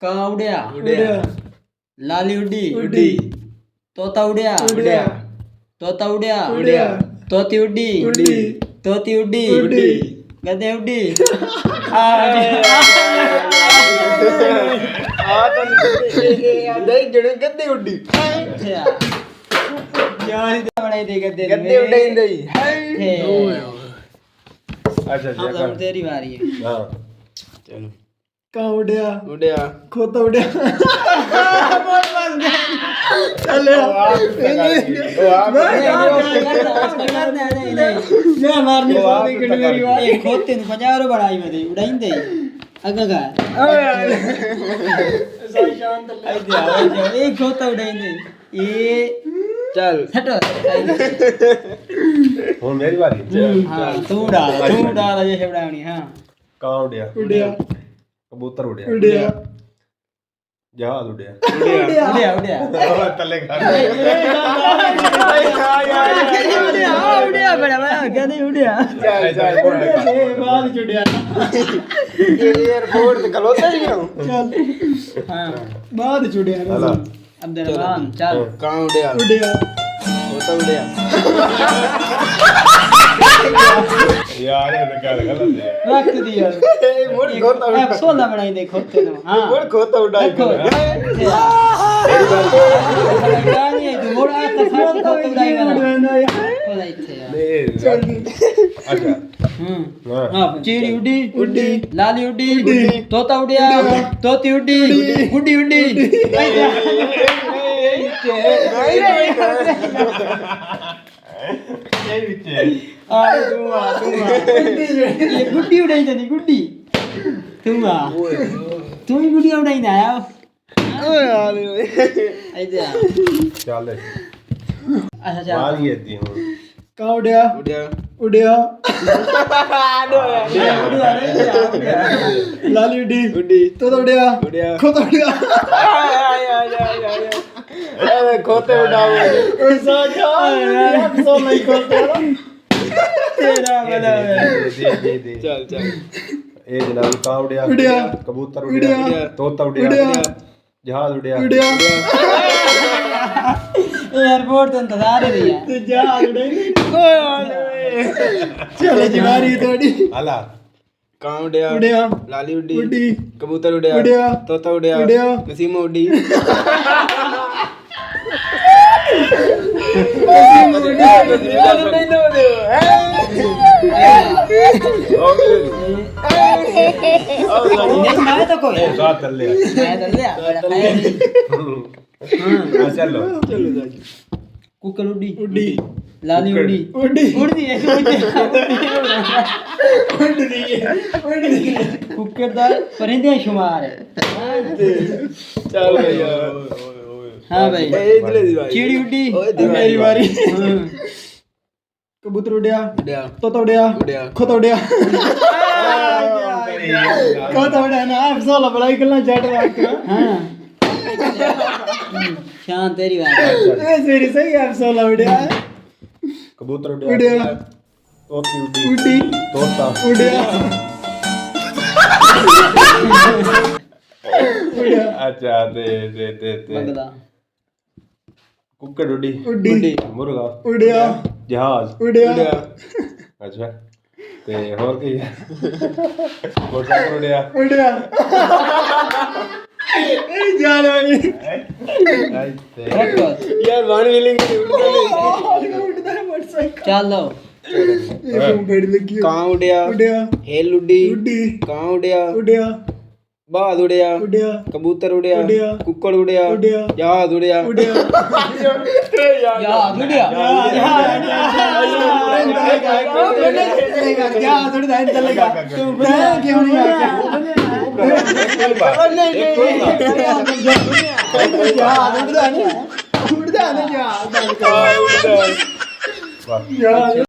ਕਾਂ ਉੜਿਆ उड़िया ਲਾਲੀ ਉੱਡੀ उड़ी ਤੋਤਾ ਉੜਿਆ उड़िया ਤੋਤਾ ਉੜਿਆ उड़िया ਤੋਤੀ ਉੱਡੀ उड़ी ਤੋਤੀ ਉੱਡੀ उड़ी ਗਧੇ ਉੱਡੀ नहीं जड़े गद्दे उड़ी ਯਾਰ ਇਹ ਬਣਾਈ ਦੇ ਗਧੇ गद्दे उड़ाई नहीं अच्छा जी अब तेरी बारी है हाँ चलो कहाँ उड़िया उड़िया खोता उड़िया चले मैं मारनी पड़ती कि मेरी बात ये खोते ने 50 बढ़ाई में दे उड़ाइंदे अगा का सही शांत ले दे एक खोता उड़ाइंदे ये चल हटो हूँ मेरी बारी हां तू डाल ये उड़ावनी हां कां उड़िया उड़िया कबूतर उड़िया उड़िया जहाज उड़िया उड़िया तले उड़िया बड़ा गधे उड़िया बाद चुड़िया एयरपोर्ट पे खलोता ही हूं चल हां बाद चुड़िया चलो अब्दुलरहमान चल कहां उड़िया उड़िया खोता उड़िया यार ये तो क्या गलत है रख दिया मोड़ खोता अब 16 बनाई दे खोते ने हां मोड़ खोता उड़ाई गानी है तो मोड़ आता साथ खोता उड़ाई वाला खोला इथे यार अच्छा हां चीड़ी उड़ी उड़ी लाली उड़ी तोता उड़िया तोती उड़ी उड़ी उड़ी ये गुड्डी उड़ाई जानी गुड्डी तू ही गुड्डी उड़ाई ना आया ऐसे चल अच्छा चल बाल ये दी हूँ कहां उड़िया उड़िया उड़िया लाली उड़ी उड़ी तो उड़िया उड़िया खोता उड़िया अरे खोते उड़ाओ ऐसा क्या सो नहीं खोते तेरा वाला दे चल चल ये जनाब कां उड़िया उड़िया कबूतर उड़िया तोता उड़िया जहाज उड़िया उड़िया एयरपोर्ट तो इंतजार ही रही है तू जा उड़े चले जीवारी थोड़ी अला कहां उड़िया उड़िया लाली उड़ी उड़ी कबूतर उड़िया उड़िया तोता उड़िया उड़िया नसीम उड़ी नहीं मैं तो कोई साथ चल ले मैं तो ले चलो चलो जा कुकर उड़ी उड़ी लाली उड़ी उड़ी उड़ती है उड़ी कुकर दा परिंदे शुमार है चल भैया हां भाई चिड़ी उड़ी मेरी बारी कबूतर उड़िया तोता उड़िया खोता उड़िया खोता उड़िया ना आप सोला बड़ाई करना जट वाक हां शान तेरी बात ए मेरी सही आप सोला उड़िया कबूतर उड़िया तोती उड़ी उड़ी तोता उड़िया उड़िया अच्छा दे बगदा कुक्कड़ उड़ी उड़ी मुर्गा उड़िया जहाज उड़िया अच्छा ते और की मोटरसाइकिल उड़िया उड़िया ए जान वाली रखो यार वन व्हीलिंग उड़ता है मोटरसाइकिल चलो ये बड़ी लगी कहां उड़िया उड़िया हेल उड़ी उड़ी कहां उड़िया उड़िया बाज उड़िया उड़िया कबूतर उड़िया कुक्कड़ उड़िया जहाज उड़िया यार उड़िया जहाज उड़ता है चलेगा तू क्यों नहीं आया जहाज उड़ता है ना जहाज